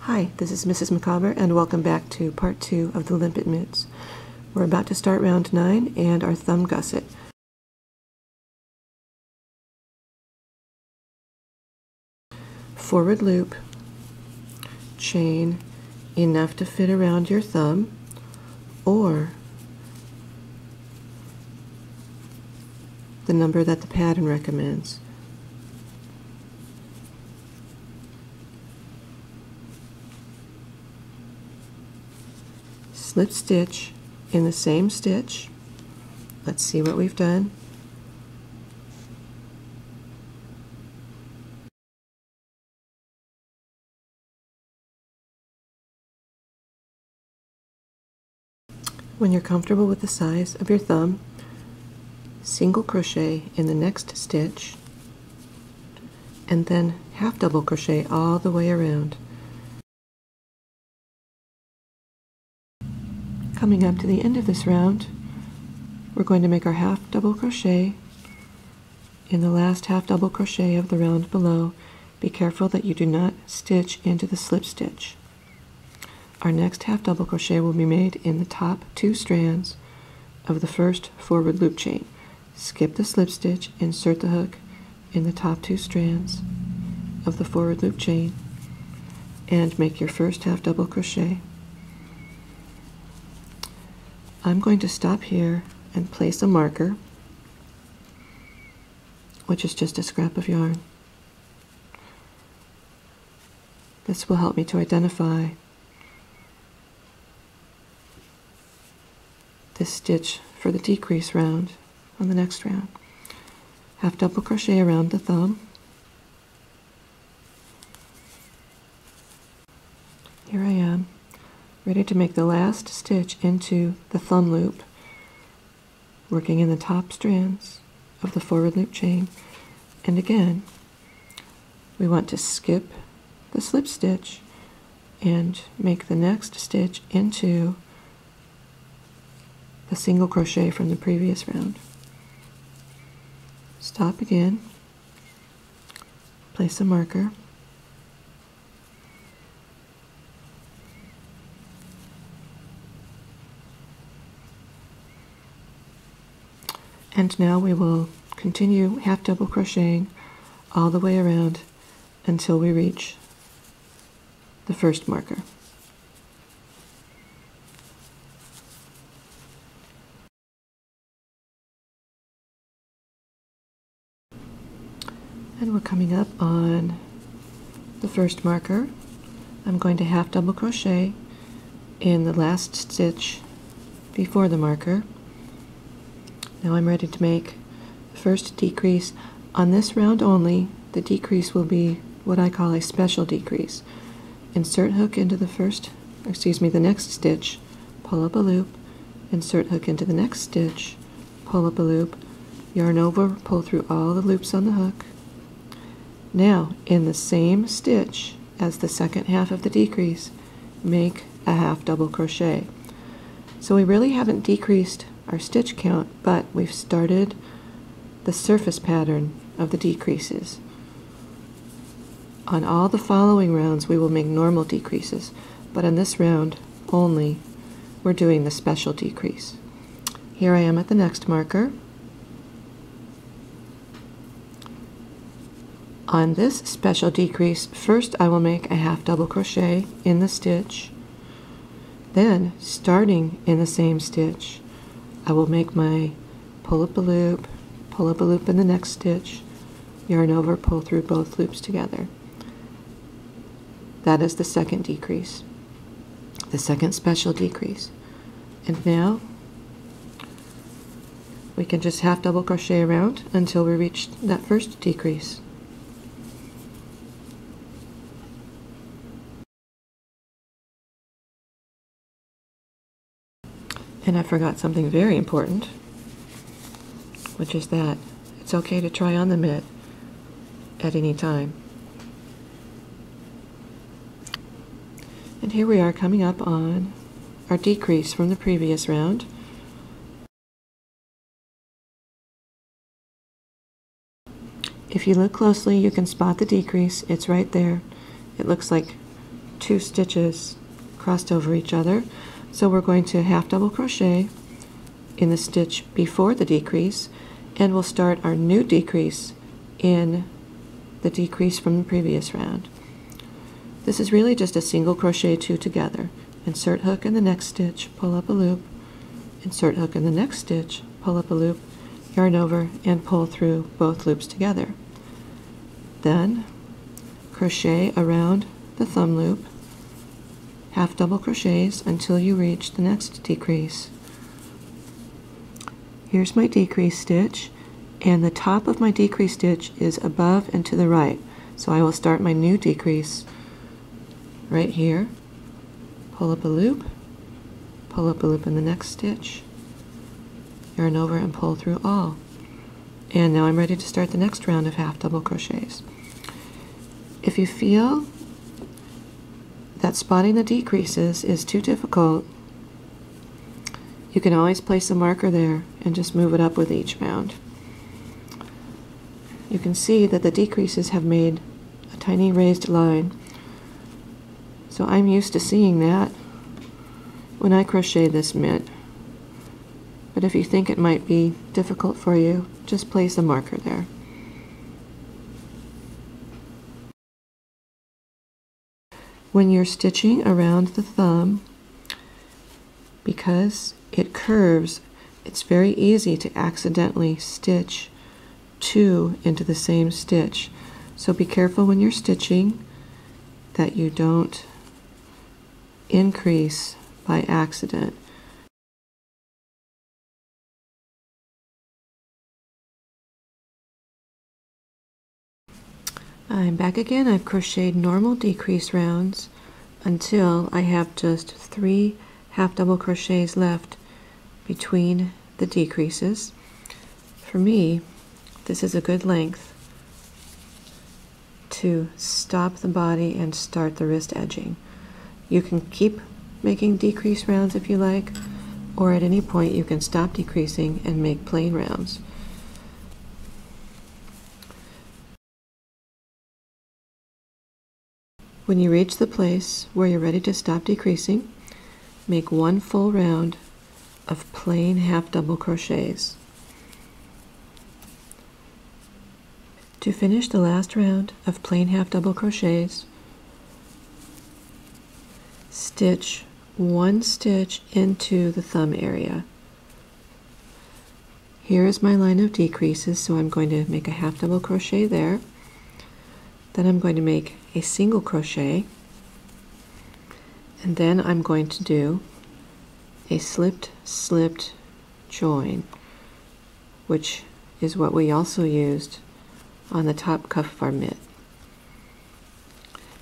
Hi, this is Mrs. Micawber, and welcome back to part 2 of the Limpet Moots. We're about to start round 9 and our thumb gusset. Forward loop, chain enough to fit around your thumb, or the number that the pattern recommends. Slip stitch in the same stitch. Let's see what we've done. When you're comfortable with the size of your thumb, single crochet in the next stitch and then half double crochet all the way around. Coming up to the end of this round, we're going to make our half double crochet in the last half double crochet of the round below. Be careful that you do not stitch into the slip stitch. Our next half double crochet will be made in the top 2 strands of the first forward loop chain. Skip the slip stitch, insert the hook in the top 2 strands of the forward loop chain, and make your first half double crochet. I'm going to stop here and place a marker, which is just a scrap of yarn. This will help me to identify this stitch for the decrease round on the next round. Half double crochet around the thumb. Here I am, ready to make the last stitch into the thumb loop, working in the top strands of the forward loop chain. And again, we want to skip the slip stitch and make the next stitch into the single crochet from the previous round. Stop again, place a marker, and now we will continue half double crocheting all the way around until we reach the first marker. And we're coming up on the first marker. I'm going to half double crochet in the last stitch before the marker. Now I'm ready to make the first decrease. On this round only, the decrease will be what I call a special decrease. Insert hook into the next stitch, pull up a loop, insert hook into the next stitch, pull up a loop, yarn over, pull through all the loops on the hook. Now, in the same stitch as the second half of the decrease, make a half double crochet. So we really haven't decreased our stitch count, but we've started the surface pattern of the decreases. On all the following rounds we will make normal decreases, but in this round only we're doing the special decrease. Here I am at the next marker. On this special decrease, first I will make a half double crochet in the stitch. Then, starting in the same stitch, I will make my pull up a loop in the next stitch, yarn over, pull through both loops together. That is the second decrease, the second special decrease. And now we can just half double crochet around until we reach that first decrease. And I forgot something very important, which is that it's okay to try on the mitt at any time. And here we are coming up on our decrease from the previous round. If you look closely, you can spot the decrease. It's right there. It looks like two stitches crossed over each other. So we're going to half double crochet in the stitch before the decrease, and we'll start our new decrease in the decrease from the previous round. This is really just a single crochet two together. Insert hook in the next stitch, pull up a loop, insert hook in the next stitch, pull up a loop, yarn over, and pull through both loops together. Then crochet around the thumb loop, half double crochets until you reach the next decrease. Here's my decrease stitch, and the top of my decrease stitch is above and to the right. So I will start my new decrease right here, pull up a loop in the next stitch, yarn over and pull through all. And now I'm ready to start the next round of half double crochets. If you feel that spotting the decreases is too difficult, you can always place a marker there and just move it up with each round. You can see that the decreases have made a tiny raised line. So I'm used to seeing that when I crochet this mitt. But if you think it might be difficult for you, just place a marker there. When you're stitching around the thumb, because it curves, it's very easy to accidentally stitch two into the same stitch. So be careful when you're stitching that you don't increase by accident. I'm back again. I've crocheted normal decrease rounds until I have just 3 half double crochets left between the decreases. For me, this is a good length to stop the body and start the wrist edging. You can keep making decrease rounds if you like, or at any point you can stop decreasing and make plain rounds. When you reach the place where you're ready to stop decreasing, make 1 full round of plain half double crochets. To finish the last round of plain half double crochets, stitch 1 stitch into the thumb area. Here is my line of decreases, so I'm going to make a half double crochet there. Then I'm going to make a single crochet, and then I'm going to do a slipped join, which is what we also used on the top cuff of our mitt.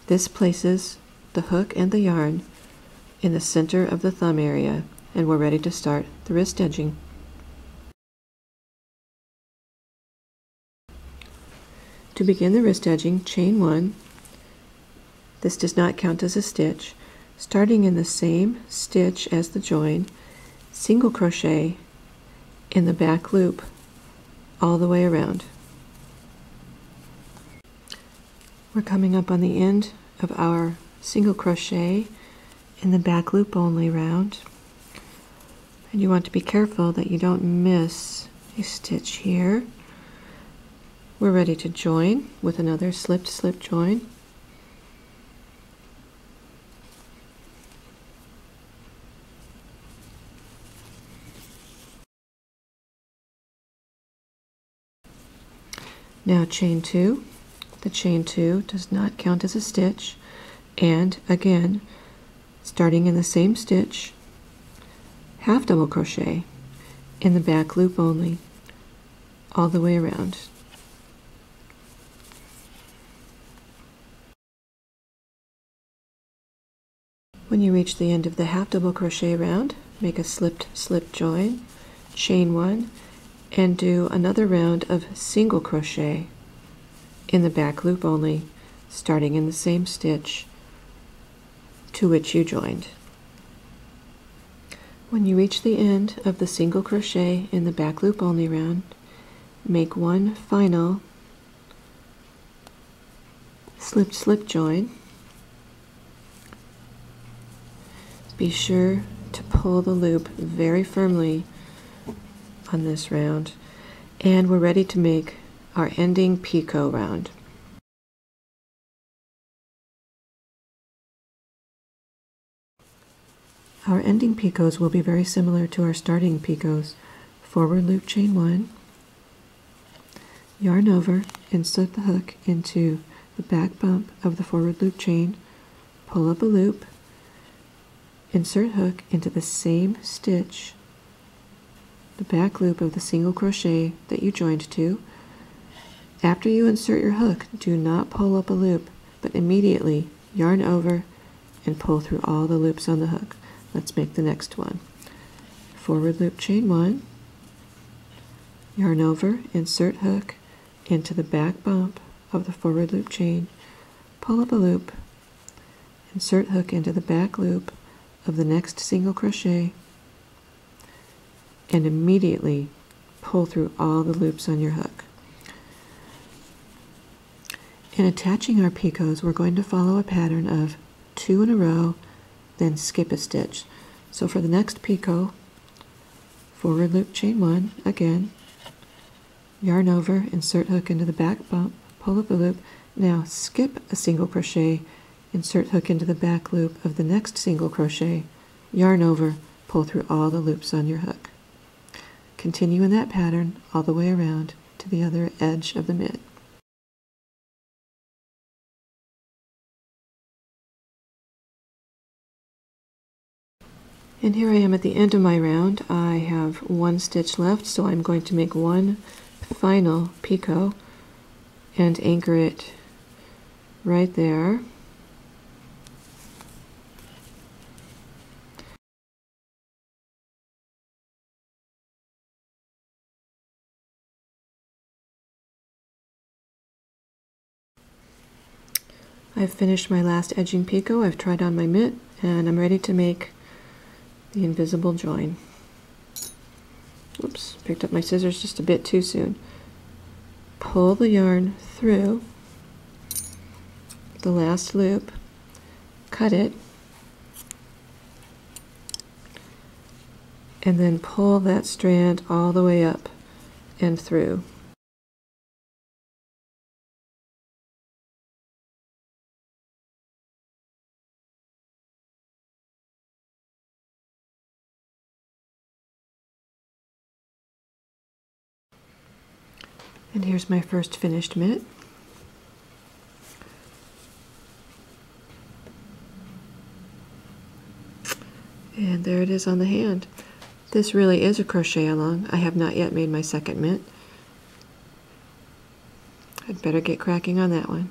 This places the hook and the yarn in the center of the thumb area, and we're ready to start the wrist edging. To begin the wrist edging, chain 1. This does not count as a stitch. Starting in the same stitch as the join, single crochet in the back loop all the way around. We're coming up on the end of our single crochet in the back loop only round, and you want to be careful that you don't miss a stitch here. We're ready to join with another slipped slip join. Now chain 2. The chain 2 does not count as a stitch, and again, starting in the same stitch, half double crochet in the back loop only all the way around. When you reach the end of the half double crochet round, make a slipped slip join, chain 1, and do another round of single crochet in the back loop only, starting in the same stitch to which you joined. When you reach the end of the single crochet in the back loop only round, make 1 final slipped slip join, Be sure to pull the loop very firmly on this round, and we're ready to make our ending picot round. Our ending picots will be very similar to our starting picots. Forward loop chain 1, yarn over, insert the hook into the back bump of the forward loop chain, pull up a loop, insert hook into the same stitch, the back loop of the single crochet that you joined to. After you insert your hook, do not pull up a loop, but immediately yarn over and pull through all the loops on the hook. Let's make the next one. Forward loop chain 1, yarn over, insert hook into the back bump of the forward loop chain, pull up a loop, insert hook into the back loop of the next single crochet, and immediately pull through all the loops on your hook. In attaching our picots, we're going to follow a pattern of 2 in a row, then skip a stitch. So for the next picot, forward loop chain 1 again, yarn over, insert hook into the back bump, pull up a loop. Now skip a single crochet, insert hook into the back loop of the next single crochet, yarn over, pull through all the loops on your hook. Continue in that pattern all the way around to the other edge of the mitt. And here I am at the end of my round. I have 1 stitch left, so I'm going to make one final picot and anchor it right there. I've finished my last edging picot. I've tried on my mitt, and I'm ready to make the invisible join. Oops, picked up my scissors just a bit too soon. Pull the yarn through the last loop, cut it, and then pull that strand all the way up and through. And here's my first finished mitt. And there it is on the hand. This really is a crochet along. I have not yet made my second mitt. I'd better get cracking on that one.